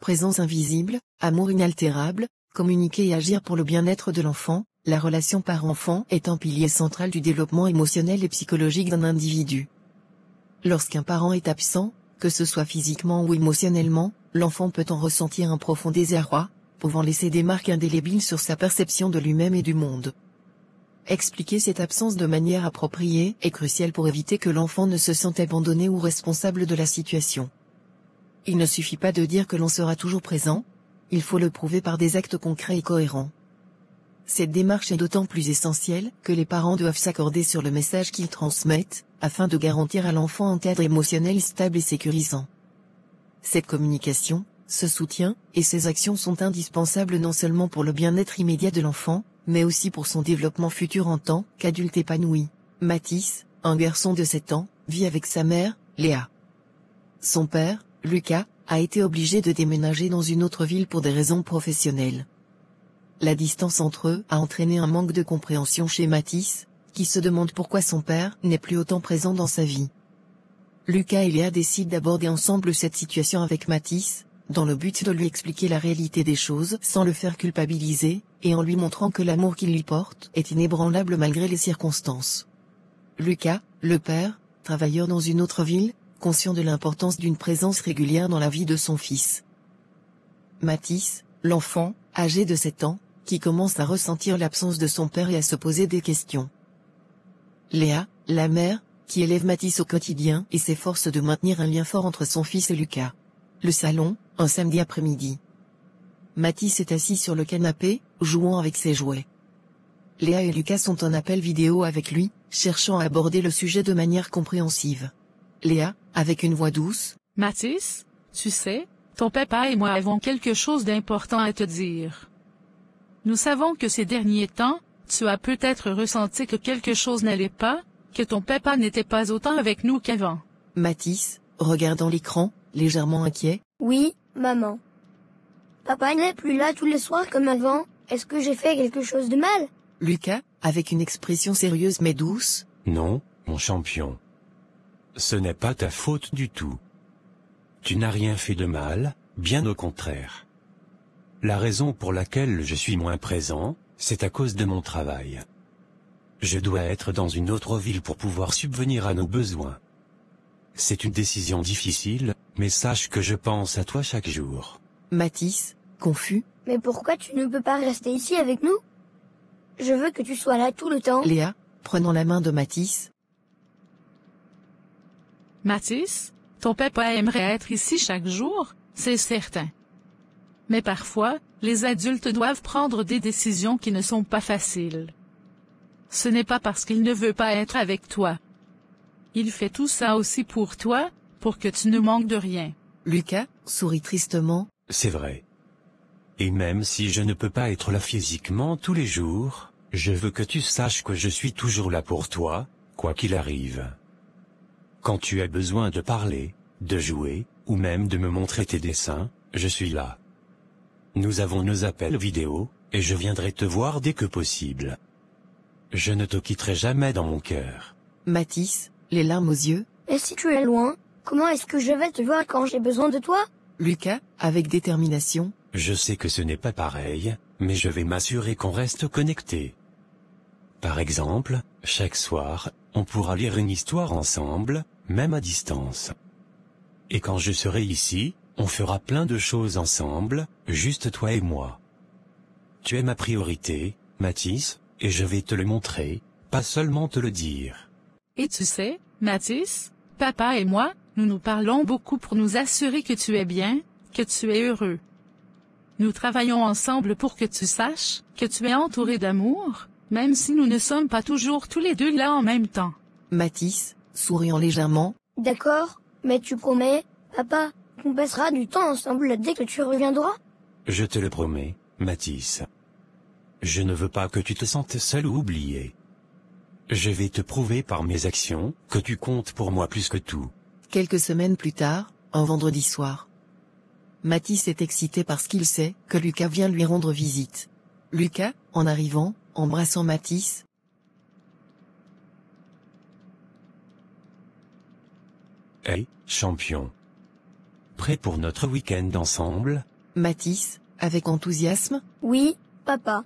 présence invisible, amour inaltérable, communiquer et agir pour le bien-être de l'enfant. La relation parent-enfant est un pilier central du développement émotionnel et psychologique d'un individu. Lorsqu'un parent est absent, que ce soit physiquement ou émotionnellement, l'enfant peut en ressentir un profond désarroi, pouvant laisser des marques indélébiles sur sa perception de lui-même et du monde. Expliquer cette absence de manière appropriée est crucial pour éviter que l'enfant ne se sente abandonné ou responsable de la situation. Il ne suffit pas de dire que l'on sera toujours présent, il faut le prouver par des actes concrets et cohérents. Cette démarche est d'autant plus essentielle que les parents doivent s'accorder sur le message qu'ils transmettent, afin de garantir à l'enfant un cadre émotionnel stable et sécurisant. Cette communication, ce soutien, et ces actions sont indispensables non seulement pour le bien-être immédiat de l'enfant, mais aussi pour son développement futur en tant qu'adulte épanoui. Mathis, un garçon de 7 ans, vit avec sa mère, Léa. Son père, Lucas, a été obligé de déménager dans une autre ville pour des raisons professionnelles. La distance entre eux a entraîné un manque de compréhension chez Mathis, qui se demande pourquoi son père n'est plus autant présent dans sa vie. Lucas et Léa décident d'aborder ensemble cette situation avec Mathis, dans le but de lui expliquer la réalité des choses sans le faire culpabiliser, et en lui montrant que l'amour qu'il lui porte est inébranlable malgré les circonstances. Lucas, le père, travailleur dans une autre ville, conscient de l'importance d'une présence régulière dans la vie de son fils. Mathis, l'enfant, âgé de 7 ans, qui commence à ressentir l'absence de son père et à se poser des questions. Léa, la mère, qui élève Mathis au quotidien et s'efforce de maintenir un lien fort entre son fils et Lucas. Le salon, un samedi après-midi. Mathis est assis sur le canapé, jouant avec ses jouets. Léa et Lucas sont en appel vidéo avec lui, cherchant à aborder le sujet de manière compréhensive. Léa, avec une voix douce. Mathis, tu sais, ton papa et moi avons quelque chose d'important à te dire. Nous savons que ces derniers temps, tu as peut-être ressenti que quelque chose n'allait pas, que ton papa n'était pas autant avec nous qu'avant. Mathis, regardant l'écran, légèrement inquiet. Oui, maman. Papa n'est plus là tous les soirs comme avant. Est-ce que j'ai fait quelque chose de mal? Lucas, avec une expression sérieuse mais douce. Non, mon champion. Ce n'est pas ta faute du tout. Tu n'as rien fait de mal, bien au contraire. La raison pour laquelle je suis moins présent, c'est à cause de mon travail. Je dois être dans une autre ville pour pouvoir subvenir à nos besoins. C'est une décision difficile, mais sache que je pense à toi chaque jour. Mathis, confus. Mais pourquoi tu ne peux pas rester ici avec nous? Je veux que tu sois là tout le temps. Léa, prenant la main de Mathis. Mathis, ton papa aimerait être ici chaque jour, c'est certain. Mais parfois, les adultes doivent prendre des décisions qui ne sont pas faciles. Ce n'est pas parce qu'il ne veut pas être avec toi. Il fait tout ça aussi pour toi, pour que tu ne manques de rien. Lucas, sourit tristement. C'est vrai. Et même si je ne peux pas être là physiquement tous les jours, je veux que tu saches que je suis toujours là pour toi, quoi qu'il arrive. Quand tu as besoin de parler, de jouer, ou même de me montrer tes dessins, je suis là. Nous avons nos appels vidéo, et je viendrai te voir dès que possible. Je ne te quitterai jamais dans mon cœur. Mathis, les larmes aux yeux. Et si tu es loin, comment est-ce que je vais te voir quand j'ai besoin de toi? Lucas, avec détermination. Je sais que ce n'est pas pareil, mais je vais m'assurer qu'on reste connecté. Par exemple, chaque soir, on pourra lire une histoire ensemble, même à distance. Et quand je serai ici, on fera plein de choses ensemble, juste toi et moi. Tu es ma priorité, Mathis, et je vais te le montrer, pas seulement te le dire. Et tu sais, Mathis, papa et moi, nous nous parlons beaucoup pour nous assurer que tu es bien, que tu es heureux. Nous travaillons ensemble pour que tu saches que tu es entouré d'amour, même si nous ne sommes pas toujours tous les deux là en même temps. Mathis, souriant légèrement. D'accord, mais tu promets, papa, qu'on passera du temps ensemble dès que tu reviendras? Je te le promets, Mathis. Je ne veux pas que tu te sentes seul ou oublié. Je vais te prouver par mes actions que tu comptes pour moi plus que tout. Quelques semaines plus tard, un vendredi soir. Mathis est excité parce qu'il sait que Lucas vient lui rendre visite. Lucas, en arrivant, embrassant Mathis. Hey, champion. Prêt pour notre week-end ensemble? Mathis, avec enthousiasme. Oui, papa.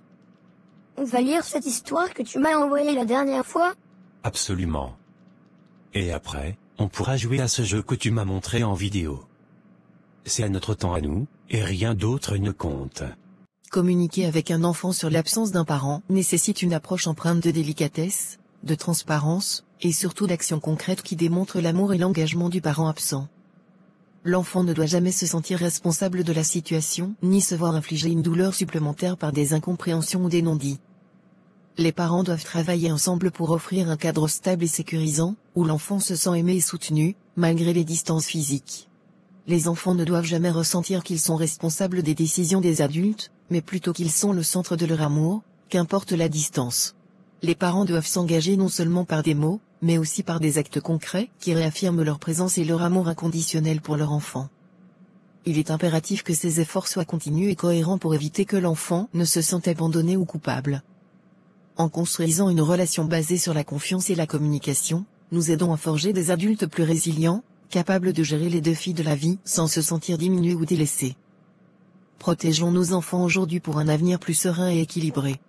On va lire cette histoire que tu m'as envoyée la dernière fois? Absolument. Et après, on pourra jouer à ce jeu que tu m'as montré en vidéo. C'est à notre temps à nous, et rien d'autre ne compte. Communiquer avec un enfant sur l'absence d'un parent nécessite une approche empreinte de délicatesse, de transparence, et surtout d'actions concrètes qui démontrent l'amour et l'engagement du parent absent. L'enfant ne doit jamais se sentir responsable de la situation, ni se voir infliger une douleur supplémentaire par des incompréhensions ou des non-dits. Les parents doivent travailler ensemble pour offrir un cadre stable et sécurisant, où l'enfant se sent aimé et soutenu, malgré les distances physiques. Les enfants ne doivent jamais ressentir qu'ils sont responsables des décisions des adultes, mais plutôt qu'ils sont le centre de leur amour, qu'importe la distance. Les parents doivent s'engager non seulement par des mots, mais aussi par des actes concrets, qui réaffirment leur présence et leur amour inconditionnel pour leur enfant. Il est impératif que ces efforts soient continus et cohérents pour éviter que l'enfant ne se sente abandonné ou coupable. En construisant une relation basée sur la confiance et la communication, nous aidons à forger des adultes plus résilients, capables de gérer les défis de la vie sans se sentir diminués ou délaissés. Protégeons nos enfants aujourd'hui pour un avenir plus serein et équilibré.